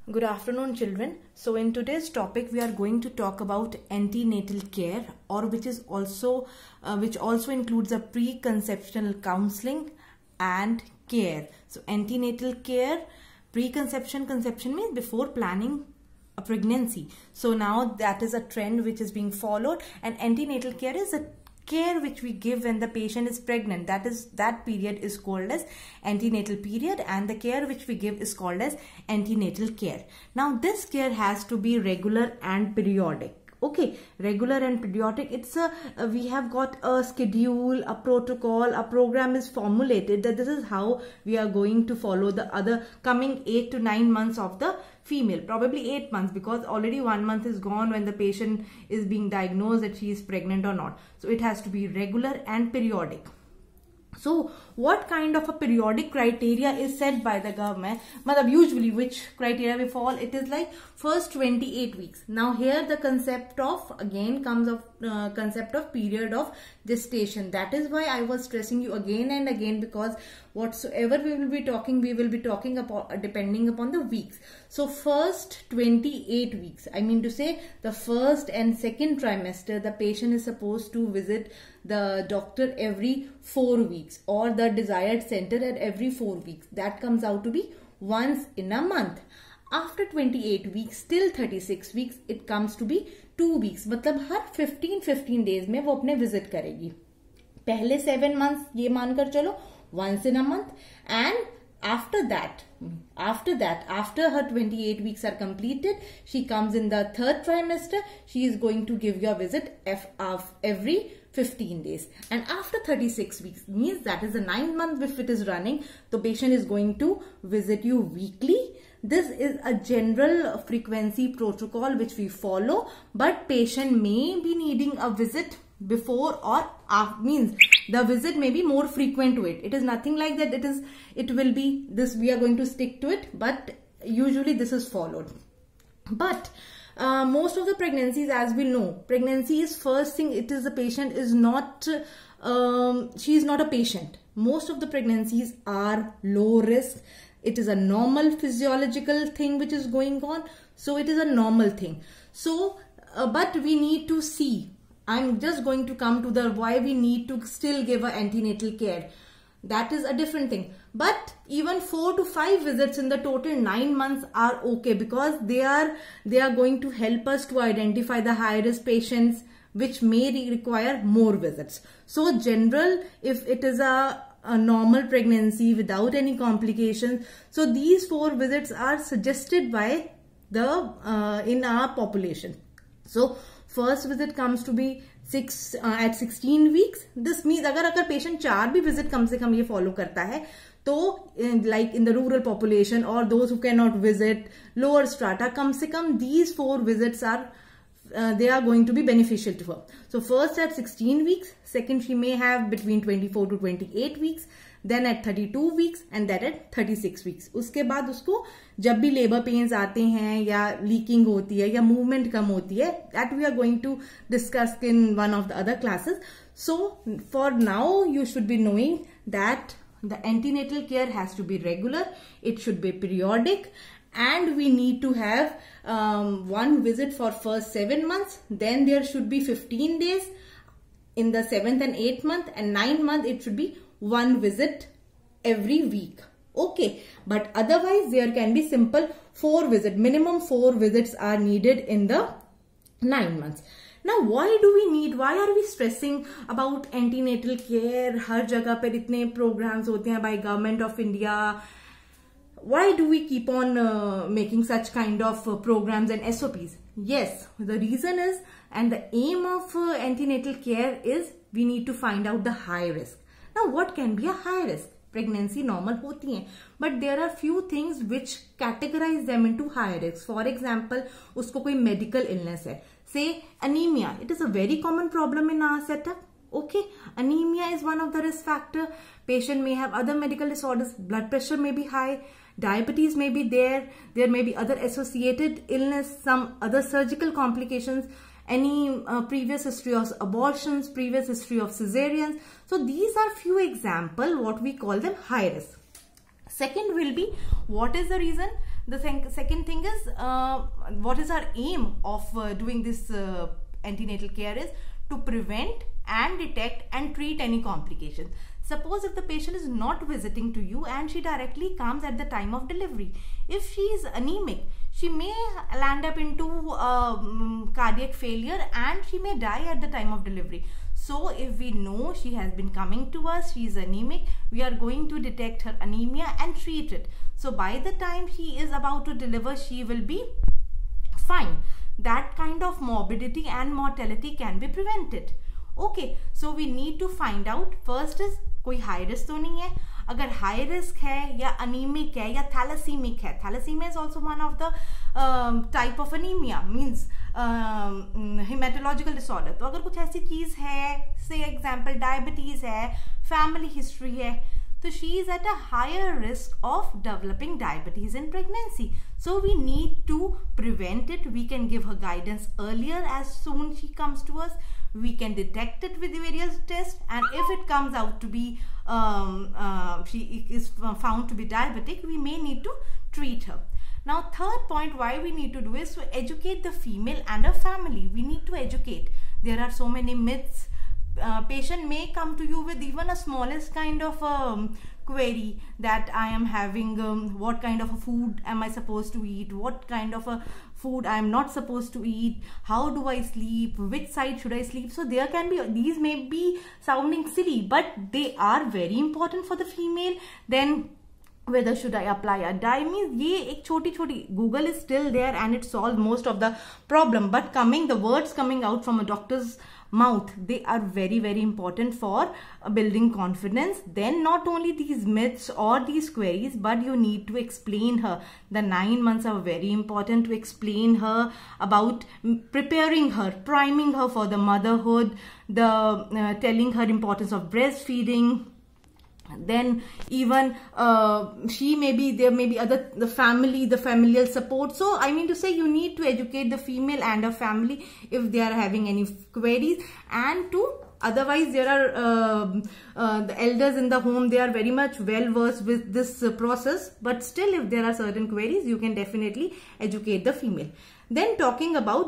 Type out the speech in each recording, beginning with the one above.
Good afternoon, children. So in today's topic we are going to talk about antenatal care, or which also includes a preconceptional counseling and care. So antenatal care, conception means before planning a pregnancy. So now that is a trend which is being followed, and antenatal care is a care which we give when the patient is pregnant. That period is called as antenatal period, and the care which we give is called as antenatal care. Now this care has to be regular and periodic. Okay, regular and periodic. We have got a schedule, a protocol, a program is formulated that this is how we are going to follow the other coming 8 to 9 months of the female, probably 8 months, because already 1 month is gone when the patient is being diagnosed that she is pregnant or not. So it has to be regular and periodic. So what kind of a periodic criteria is set by the government? Usually which criteria we fall? It is like first 28 weeks. Now here the concept of concept of period of gestation. That is why I was stressing you again and again, because whatsoever we will be talking about depending upon the weeks. So first 28 weeks, I mean to say the first and second trimester, the patient is supposed to visit the doctor every 4 weeks, or the desired center at every 4 weeks. That comes out to be once in a month. After 28 weeks till 36 weeks, it comes to be 2 weeks. मतलब हर 15 days में वो अपने visit करेगी. पहले 7 months ये मानकर चलो once in a month, and after her 28 weeks are completed, she comes in the third trimester. She is going to give you a visit of every 15 days, and after 36 weeks, means that is the 9th month if it is running, the patient is going to visit you weekly. This is a general frequency protocol which we follow, but patient may be needing a visit before or after, means the visit may be more frequent to it. It is nothing like that it will be this, we are going to stick to it, but usually this is followed. But most of the pregnancies, as we know, pregnancy is first thing, it is the patient is not she is not a patient. Most of the pregnancies are low risk. It is a normal physiological thing which is going on, so it is a normal thing. So but we need to see, I'm just going to come to the why we need to still give a antenatal care. That is a different thing. But even 4 to 5 visits in the total 9 months are okay, because they are going to help us to identify the high risk patients which may require more visits. So general, if it is a normal pregnancy without any complications, so these 4 visits are suggested by the in our population. So first visit comes to be at 16 weeks. This means अगर patient 4 भी visit कम से कम ये follow करता है, तो like in the rural population or those who cannot visit, lower strata, कम से कम these 4 visits are they are going to be beneficial to her. So first at 16 weeks, second she may have between 24 to 28 weeks, then at 32 weeks, and then at 36 weeks. उसके बाद उसको जब भी labor pains आते हैं या leaking होती है या movement कम होती है, that we are going to discuss in one of the other classes. So for now you should be knowing that the antenatal care has to be regular, it should be periodic, and we need to have one visit for first 7 months. Then there should be 15 days in the 7th and 8th month, and 9th month it should be one visit every week. Okay, but otherwise there can be simple 4 visits. Minimum 4 visits are needed in the 9 months. Now why are we stressing about antenatal care? हर जगह पर इतने programs होते हैं by Government of India. Why do we keep on making such kind of programs and SOPs? Yes, the reason is, and the aim of antenatal care is, we need to find out the high risk. Now what can be a high risk? Pregnancy normal होती हैं, but there are few things which categorize them into high risk. For example, उसको कोई medical illness है, say anemia. It is a very common problem in our setup. Okay, anemia is one of the risk factor. Patient may have other medical disorders, blood pressure may be high, diabetes may be there may be other associated illness, some other surgical complications, any previous history of abortions, previous history of cesareans. So these are few examples, what we call them high risk. Second will be, what is the reason? The second thing is, what is our aim of doing this antenatal care is to prevent and detect and treat any complications. Suppose if the patient is not visiting to you and she directly comes at the time of delivery, if she is anemic, she may land up into cardiac failure and she may die at the time of delivery. So if we know she has been coming to us, she is anemic, we are going to detect her anemia and treat it. So by the time she is about to deliver, she will be fine. That kind of morbidity and mortality can be prevented. Okay, so we need to find out, first is कोई high risk तो नहीं है. अगर high risk है या anaemic है या thalassaemic है, thalassaemia is also one of the type of anaemia, means haematological disorder. तो अगर कुछ ऐसी चीज है, से एग्जाम्पल डायबिटीज है, फैमिली हिस्ट्री है, so she is at a higher risk of developing diabetes in pregnancy. So we need to prevent it. We can give her guidance earlier as soon she comes to us. We can detect it with various tests, and if it comes out to be she is found to be diabetic, we may need to treat her. Now third point why we need to do is to educate the female and her family. We need to educate. There are so many myths. Patient may come to you with even a smallest kind of query that I am having, what kind of a food am I supposed to eat, what kind of a food I am not supposed to eat, how do I sleep, which side should I sleep. So there can be, these may be sounding silly, but they are very important for the female. Then whether should I apply a dye, means ye ek choti Google is still there and it solves most of the problem, but the words coming out from a doctor's mouth, they are very, very important for building confidence. Then not only these myths or these queries, but you need to explain her. The 9 months are very important to explain her about preparing her, priming her for the motherhood, the telling her importance of breastfeeding. Then even she may be, there may be other, the family, the familial support. So I mean to say, you need to educate the female and her family if they are having any queries, and to otherwise there are the elders in the home, they are very much well versed with this process, but still if there are certain queries, you can definitely educate the female. Then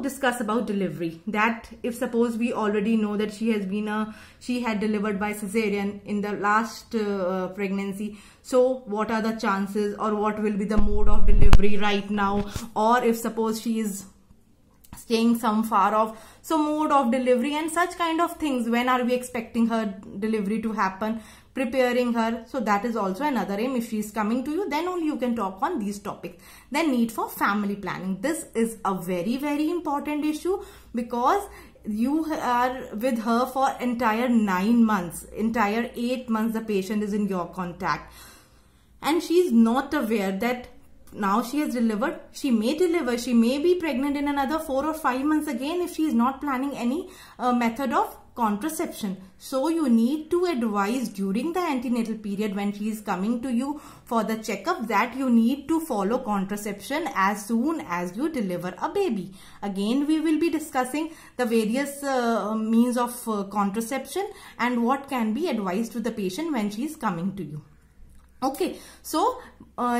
discuss about delivery, that if suppose we already know that she had delivered by cesarean in the last pregnancy, so what are the chances, or what will be the mode of delivery right now, or if suppose she is staying some far off, so mode of delivery and such kind of things. When are we expecting her delivery to happen, preparing her. So that is also another aim. If she is coming to you, then only you can talk on these topics. Then need for family planning. This is a very, very important issue, because you are with her for entire 9 months, entire 8 months the patient is in your contact, and she is not aware that now she has delivered, she may deliver, she may be pregnant in another 4 or 5 months again if she is not planning any method of contraception. So you need to advise during the antenatal period when she is coming to you for the checkup that you need to follow contraception as soon as you deliver a baby. Again, we will be discussing the various means of contraception and what can be advised to the patient when she is coming to you. Okay, so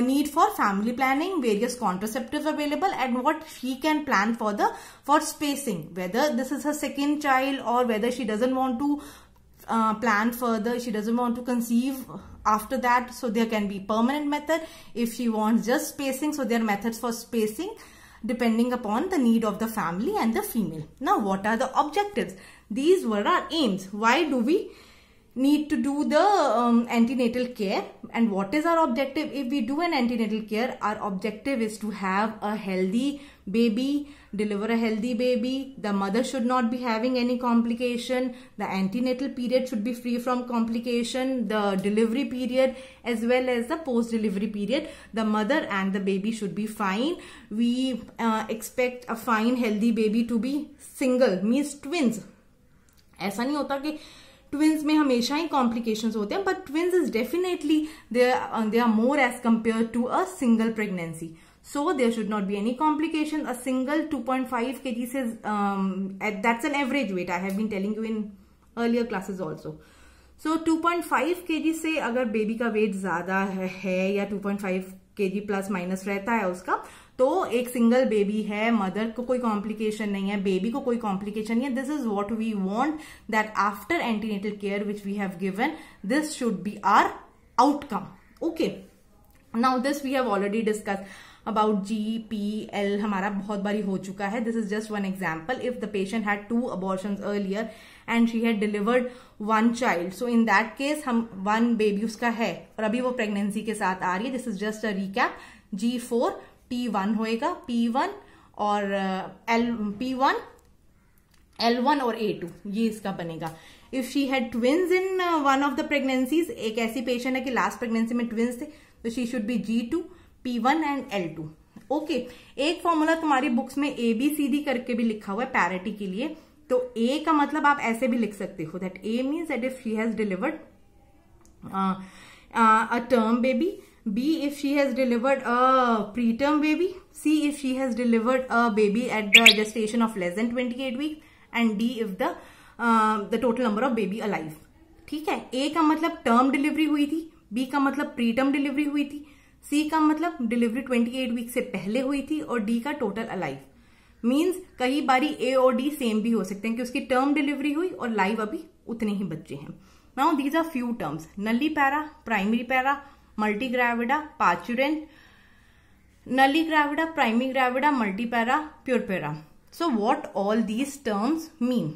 need for family planning, various contraceptives available, and what she can plan for spacing, whether this is her second child or whether she doesn't want to plan further, she doesn't want to conceive after that. So there can be permanent method. If she wants just spacing, so there are methods for spacing depending upon the need of the family and the female. Now what are the objectives? These were our aims. Why do we need to do the antenatal care, and what is our objective? If we do an antenatal care, our objective is to have a healthy baby, deliver a healthy baby. The mother should not be having any complication. The antenatal period should be free from complication. The delivery period as well as the post-delivery period, the mother and the baby should be fine. We expect a fine healthy baby to be single, means twins. ऐसा नहीं होता कि twins में हमेशा ही complications होते हैं, but twins is definitely they are more as compare to a single pregnancy. So there should not be any complication. A single 2.5 kg says that's an average weight. I have been telling you in earlier classes also. So 2.5 kg से अगर baby का wait ज्यादा है या 2.5 kg plus minus रहता है उसका। तो एक सिंगल बेबी है, मदर को कोई कॉम्प्लिकेशन नहीं है, बेबी को कोई कॉम्प्लिकेशन नहीं है। This is what we want, that after antenatal care which we have given, this should be our outcome. Okay, now this we have already discuss about GPL, हमारा बहुत बारी हो चुका है। This is just one example. If the patient had 2 abortions earlier and she had delivered 1 child, so in that case हम 1 baby उसका है और अभी वो प्रेगनेंसी के साथ आ रही है। This is just a recap. G4 T1 होएगा, P1 और P1 L1 और A2, ये इसका बनेगा। If she had twins in one of the pregnancies, एक ऐसी पेशेंट है कि लास्ट प्रेगनेंसी में ट्विंस थे, तो she should be G2 P1 and L2। Okay, एक फॉर्मूला तुम्हारी बुक्स में ABCD करके भी लिखा हुआ है पैरिटी के लिए। तो A का मतलब आप ऐसे भी लिख सकते हो, that A means that if she has delivered a term baby, B if she has delivered a preterm baby, C if she has delivered a baby at the gestation of less than 28 weeks, and D if the total number of baby alive। ठीक है, A का मतलब term delivery हुई थी, B का मतलब preterm delivery हुई थी, C का मतलब डिलीवरी 28 वीक से पहले हुई थी, और D का टोटल अलाइव। मीन्स कई बारी A और D सेम भी हो सकते हैं कि उसकी टर्म डिलीवरी हुई और लाइव अभी उतने ही बच्चे हैं। Now these are few terms, nullipara, primipara, multigravida, parturient, nulligravida, primigravida, multipara, purpura। So what all these terms mean?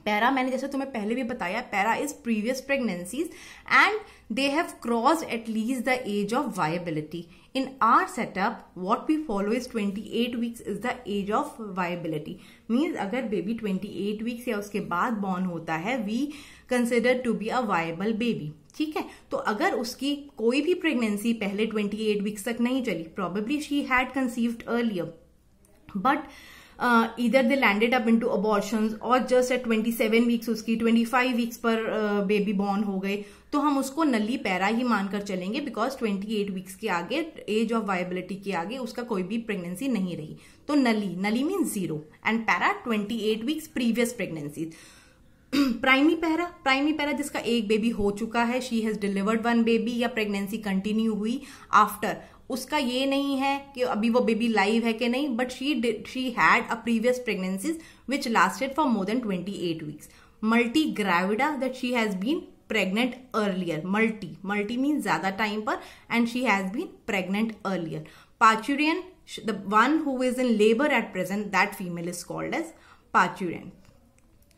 Para मैंने जैसे तुम्हें पहले भी बताया, para is previous pregnancies and they have crossed at least the age of viability. In our setup what we follow is 28 weeks is the age of viability. Means अगर baby 28 weeks या उसके बाद बॉर्न होता है, we consider to be a viable baby. ठीक है, तो अगर उसकी कोई भी प्रेगनेंसी पहले 28 वीक्स तक नहीं चली, probably she had conceived earlier, but either they landed up into abortions or just at 27 weeks उसकी 25 वीक्स पर बेबी बॉर्न हो गए, तो हम उसको नली पैरा ही मानकर चलेंगे, बिकॉज 28 वीक्स के आगे, एज ऑफ वायबिलिटी के आगे उसका कोई भी प्रेगनेंसी नहीं रही। तो नली means 0 and para 28 weeks previous pregnancy. Primi para जिसका एक बेबी हो चुका है, शी हैज डिलीवर्ड 1 बेबी या प्रेगनेंसी कंटिन्यू हुई आफ्टर, उसका ये नहीं है कि अभी वो बेबी लाइव है कि नहीं, but she had a previous pregnancies which lasted for more than 28 weeks. Multigravida, that she has been pregnant earlier. Multi means ज्यादा टाइम पर, and she has been pregnant earlier. Parturient, the one who is in labour at present, that female is called as parturient.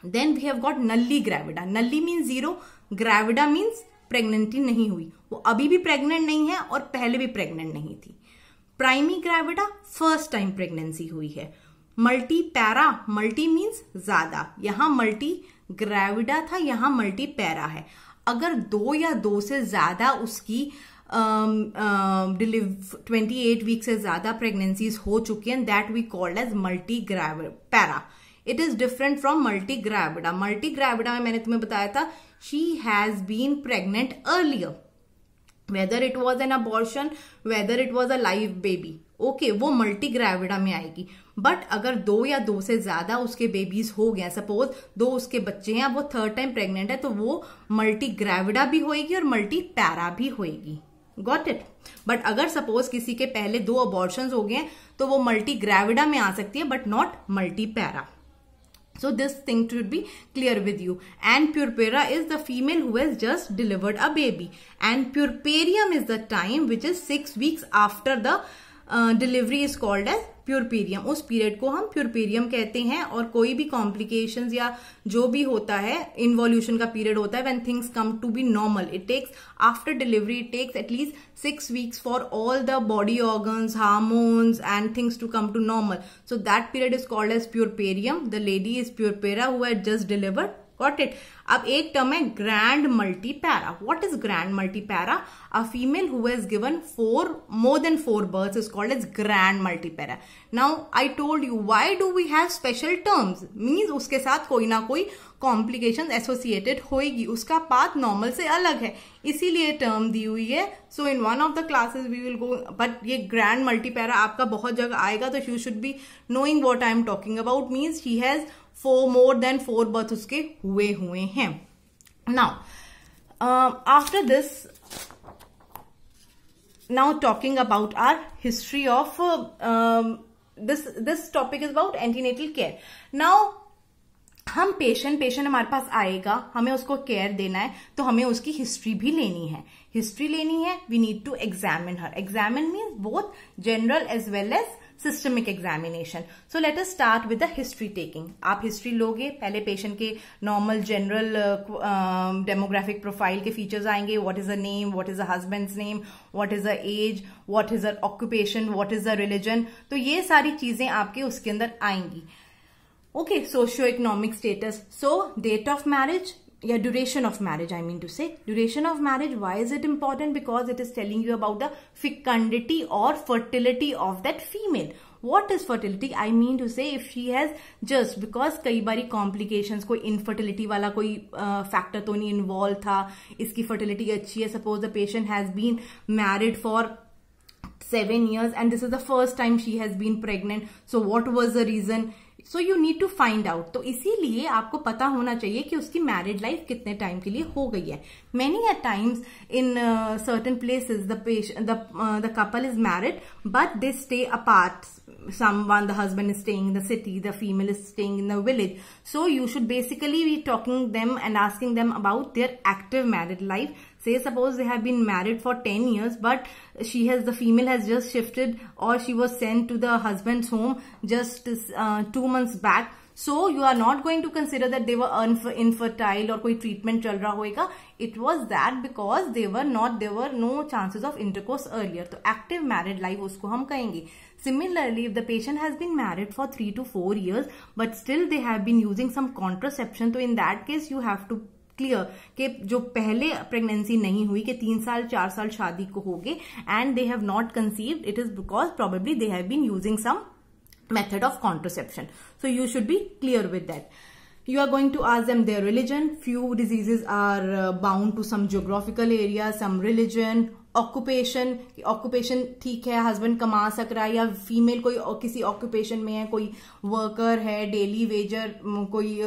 Then we have got nulligravida. Nulli means 0, gravida means प्रेग्नेंटी नहीं हुई, वो अभी भी pregnant नहीं है और पहले भी प्रेग्नेंट नहीं थी। Primi gravida, first time pregnancy हुई है। मल्टी पैरा, मल्टी मीन्स ज्यादा, यहां मल्टी ग्रेविडा था, यहां मल्टी पैरा है। अगर 2 या 2 से ज्यादा उसकी 28 वीक से ज्यादा प्रेगनेंसीज हो चुकी हैं, that we called as multipara. It is different from multigravida. Multigravida में मैंने तुम्हें बताया था, she has been pregnant earlier, whether it was an abortion, whether it was a live baby। Okay, वो multi gravida में आएगी। But अगर 2 या 2 से ज्यादा उसके बेबीज हो गए, सपोज 2 उसके बच्चे हैं, वो 3rd टाइम प्रेग्नेंट है, तो वो मल्टी ग्रेविडा भी होएगी और मल्टी पैरा भी होएगी। Got it? बट अगर सपोज किसी के पहले 2 अबॉर्शंस हो गए, तो वो मल्टी ग्रेविडा में आ सकती है, but not multi para. So this thing should be clear with you. And purpura is the female who has just delivered a baby. And purperium is the time which is 6 weeks after the delivery is called as प्यूरपेरियम। उस period को हम प्यूरपेरियम कहते हैं। और कोई भी complications या जो भी होता है, इन्वॉल्यूशन का पीरियड होता है, when things come to be normal, it takes after delivery, it takes at least 6 weeks for all the body organs, hormones and things to come to normal. So that period is called as puerperium. The lady is puerpera who had just delivered. Got it? अब एक term है grand multipara. What is grand multipara? A female who has given more than 4 births is called as grand multipara. Now I told you, why do we have special terms? Means उसके साथ कोई ना कोई complication associated होएगी, उसका path normal से अलग है, इसीलिए टर्म दी हुई है। So in one of the classes we will go, but ये ग्रैंड मल्टीपैरा आपका बहुत जगह आएगा, तो you should be knowing what I am talking about. Means she has more than 4 births उसके हुए हैं। Now after this now talking about our history of this topic is about antenatal care. Now हम patient हमारे पास आएगा, हमें उसको care देना है, तो हमें उसकी हिस्ट्री भी लेनी है. We need to examine her. Examine means both general as well as systemic examination. So let us start with the history taking. आप हिस्ट्री लोगे, पहले पेशेंट के नॉर्मल जनरल डेमोग्राफिक प्रोफाइल के फीचर्स आएंगे. What is the name, what is the husband's name, what is the age, what is the occupation, what is the religion. तो ये सारी चीजें आपके उसके अंदर आएंगी. Okay, socio-economic status. So, date of marriage, duration of marriage, I mean to say. Duration of marriage, why is it important? Because it is telling you about the fecundity or fertility of that female. What is fertility? I mean to say if she has just, because कई बारी complications, कोई infertility वाला कोई factor तो नहीं involved था, इसकी fertility अच्छी है. Suppose the patient has been married for 7 years and this is the first time she has been pregnant. So what was the reason? So you need to find out. तो इसीलिए आपको पता होना चाहिए कि उसकी मैरिड लाइफ कितने time के लिए हो गई है. Many a times in certain places the couple is married but they stay apart. The husband is staying in the city, the female is staying in the village. So you should basically be talking them and asking them about their active married life. Say suppose they have been married for 10 years but the female has just shifted or she was sent to the husband's home just 2 months back. So you are not going to consider that they were infertile or कोई treatment चल रहा होगा. It was that because there were no chances of intercourse earlier. तो active married life उसको हम कहेंगे. Similarly, if the patient has been married for 3 to 4 years but still they have been using some contraception, तो in that case you have to clear कि जो पहले pregnancy नहीं हुई कि 3 साल 4 साल शादी को हो गए and they have not conceived, it is because probably they have been using some method of contraception. So you should be clear with that. You are going to ask them their religion. Few diseases are bound to some geographical area, some religion. Occupation ठीक है, husband कमा सक रहा है या female कोई किसी occupation में है, कोई वर्कर है, डेली वेजर, कोई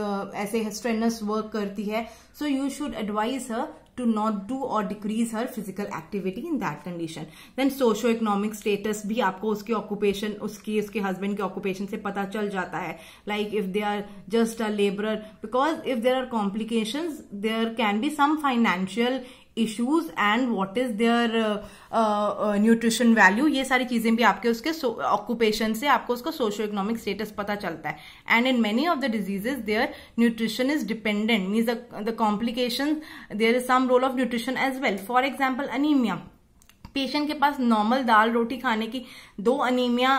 ऐसे स्ट्रेनस वर्क करती है. So you should advise her to not do or decrease her physical activity in that condition. Then socio-economic status भी आपको उसके occupation, उसके husband के occupation से पता चल जाता है. Like if they are just a laborer, because if there are complications, there can be some financial issues and what is their nutrition value. ये सारी चीजें भी आपके उसके occupation से आपको उसका socio-economic status पता चलता है. And in many of the diseases, their nutrition is dependent, means the complications, there is some role of nutrition as well. For example, anemia. Patient के पास नॉर्मल दाल रोटी खाने की 2 अनीमिया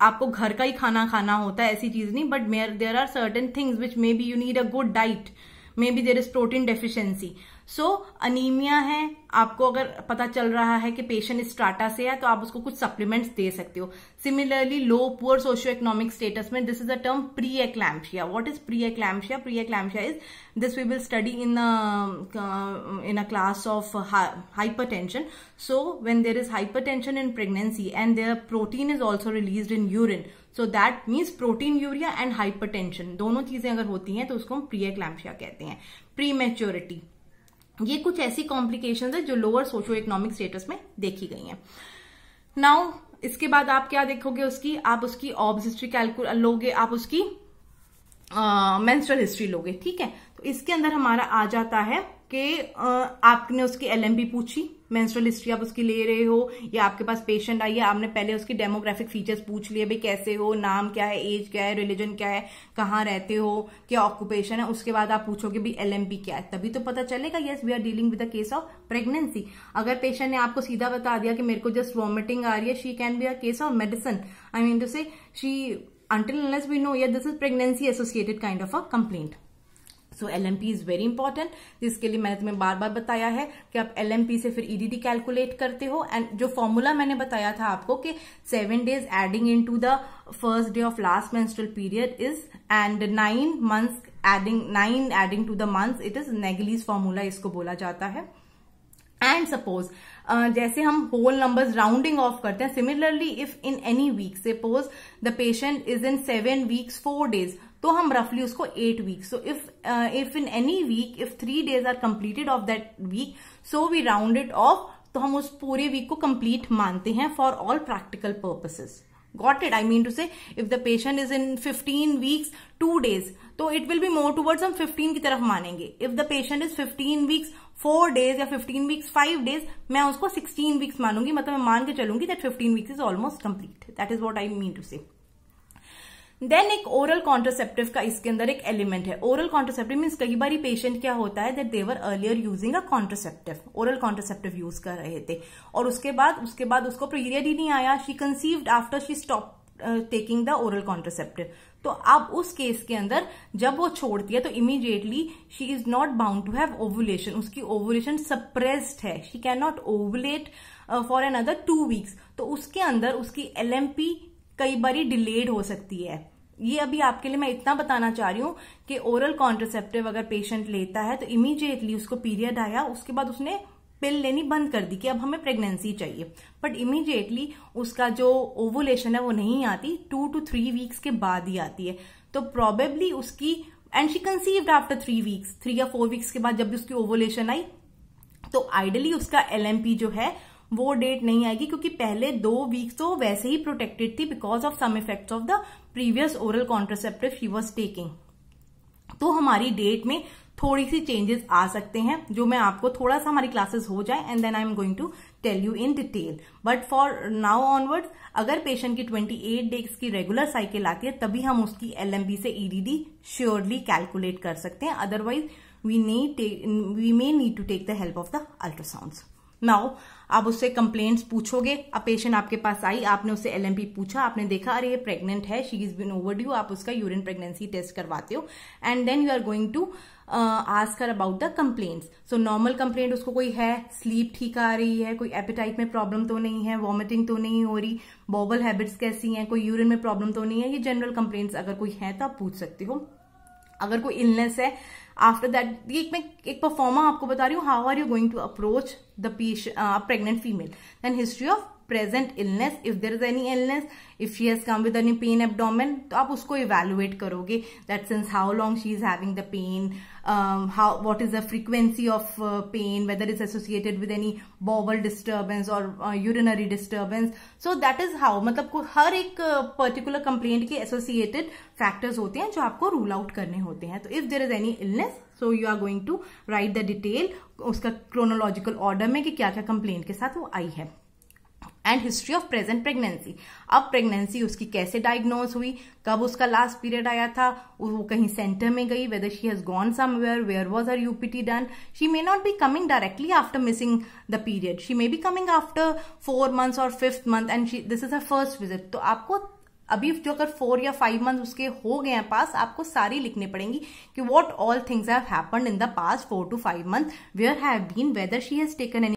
आपको घर का ही खाना होता है, ऐसी चीज नहीं. But there are certain things which maybe you need a good diet, maybe there is protein deficiency. So anaemia है, आपको अगर पता चल रहा है कि पेशेंट स्ट्राटा से है तो आप उसको कुछ सप्लीमेंट्स दे सकते हो. Similarly low poor socio economic status में this is a term pre eclampsia. What is pre eclampsia? Pre eclampsia is this we will study in a class of hypertension. So when there is hypertension in pregnancy and their protein is also released in urine, so that means proteinuria and hypertension दोनों चीजें अगर होती हैं तो उसको हम pre एक्लैम्पशिया कहते हैं. प्रीमेच्योरिटी, ये कुछ ऐसी कॉम्प्लिकेशंस है जो लोअर सोशियो इकोनॉमिक स्टेटस में देखी गई हैं. नाउ इसके बाद आप क्या देखोगे, आप उसकी ऑब्स हिस्ट्री लोगे, आप उसकी मेंस्ट्रुअल हिस्ट्री लोगे. ठीक है, तो इसके अंदर हमारा आ जाता है कि आपने उसकी LMP पूछी, मेंस्ट्रुअल हिस्ट्री आप उसकी ले रहे हो, या आपके पास पेशेंट आई है, आपने पहले उसकी डेमोग्राफिक फीचर्स पूछ लिए, भाई कैसे हो, नाम क्या है, एज क्या है, रिलीजन क्या है, कहाँ रहते हो, क्या ऑक्यूपेशन है. उसके बाद आप पूछोगे भी LMP क्या है, तभी तो पता चलेगा yes we are dealing with the case of pregnancy. अगर पेशेंट ने आपको सीधा बता दिया कि मेरे को जस्ट वॉमिटिंग आ रही है, she can be a case of medicine. I mean to say she until unless we know this is pregnancy associated kind of a complaint. So LMP is very important. जिसके लिए मैंने तुम्हें बार बार बताया है कि आप LMP से फिर EDD कैलकुलेट करते हो. एंड जो फॉर्मूला मैंने बताया था आपको कि 7 days adding in to the first day of last menstrual period is and 9 months adding to the months, it is Naegele's formula इसको बोला जाता है. एंड सपोज जैसे हम होल नंबर्स राउंडिंग ऑफ करते हैं, similarly if in any week suppose the patient is in 7 weeks 4 days, तो हम रफली उसको 8 weeks. So if in any week if 3 days are completed of that week, so we round it off तो हम उस पूरे वीक को complete मानते हैं for all practical purposes. Got it? I mean to say, if the patient is in 15 weeks 2 days, तो it will be more towards हम 15 की तरफ मानेंगे. If the patient is 15 weeks 4 days या 15 weeks 5 days, मैं उसको 16 weeks मानूंगी, मतलब मैं मान के चलूंगी that 15 weeks is almost complete. That is what I mean to say. Then एक ओरल कॉन्ट्रासेप्टिव का इसके अंदर एक एलिमेंट है. ओरल कॉन्ट्रासेप्टिव मीन्स कई बार पेशेंट क्या होता है that they were earlier using a contraceptive, oral contraceptive use कर रहे थे और उसके बाद उसको पीरियड ही नहीं आया. She conceived after she stop taking the oral contraceptive. तो अब उस केस के अंदर जब वो छोड़ती है तो immediately she is not bound to have ovulation. उसकी ओवुलेशन सप्रेस्ड है. She can not ovulate for another 2 weeks. तो उसके अंदर उसकी LMP कई बार डिलेड हो सकती है. ये अभी आपके लिए मैं इतना बताना चाह रही हूं कि ओरल कॉन्ट्रासेप्टिव अगर पेशेंट लेता है तो इमीडिएटली उसको पीरियड आया, उसके बाद उसने पिल लेनी बंद कर दी कि अब हमें प्रेगनेंसी चाहिए, बट इमीडिएटली उसका जो ओवुलेशन है वो नहीं आती, 2 to 3 वीक्स के बाद ही आती है. तो प्रोबेबली उसकी and she conceived after 3 weeks, 3 या 4 वीक्स के बाद जब भी उसकी ओवुलेशन आई तो आइडली उसका LMP जो है वो डेट नहीं आएगी, क्योंकि पहले 2 वीक्स तो वैसे ही प्रोटेक्टेड थी because of some effects of the previous oral contraceptive she was taking. तो हमारी डेट में थोड़ी सी चेंजेस आ सकते हैं, जो मैं आपको थोड़ा सा हमारी क्लासेस हो जाए and then I am going to tell you in detail. But for now onwards अगर पेशेंट की 28 डेज की रेगुलर साइकिल आती है तभी हम उसकी LMP से EDD श्योरली कैलकुलेट कर सकते हैं. Otherwise we may need to take the help of the ultrasounds. Now आप उससे कंप्लेंट्स पूछोगे. अब पेशेंट आपके पास आई, आपने उससे LMP पूछा, आपने देखा अरे ये प्रेग्नेंट है, शी इज बीन ओवरड्यू, आप उसका यूरिन प्रेगनेंसी टेस्ट करवाते हो and then you are going to ask her about the complaints. So normal complaint उसको कोई है, स्लीप ठीक आ रही है, कोई एपेटाइट में प्रॉब्लम तो नहीं है, वॉमिटिंग तो नहीं हो रही, बॉबल हैबिट्स कैसी हैं, कोई यूरिन में प्रॉब्लम तो नहीं है. ये जनरल कंप्लेंट्स अगर कोई है तो आप पूछ सकते हो. अगर कोई इलनेस है आफ्टर दैट, ये मैं एक परफॉर्मा आपको बता रही हूँ, how are you going to approach the pregnant female. Then history of present illness, if there is any illness, if she has come with any pain abdomen, तो आप उसको इवेलुएट करोगे that since how long she is having the pain, how what is the frequency of pain, whether is associated with any bowel disturbance और urinary disturbance. So that is how, मतलब हर एक particular complaint के associated factors होते हैं जो आपको rule out करने होते हैं. तो if there is any illness so you are going to write the detail उसका क्रोनोलॉजिकल ऑर्डर में कि क्या क्या कंप्लेंट के साथ वो आई है. And history of present pregnancy, अब प्रेगनेंसी उसकी कैसे डायग्नोज हुई, कब उसका लास्ट पीरियड आया था, वो कहीं सेंटर में गई, whether she has gone somewhere, where was her UPT done. She may not be coming directly after missing the period, she may be coming after 4 months और 5th month and this is her first visit. तो आपको अभी जो अगर 4 या 5 months उसके हो गए हैं पास, आपको सारी लिखनी पड़ेंगी कि what all things have happened in the past 4 to 5 months, where have been, whether she has taken any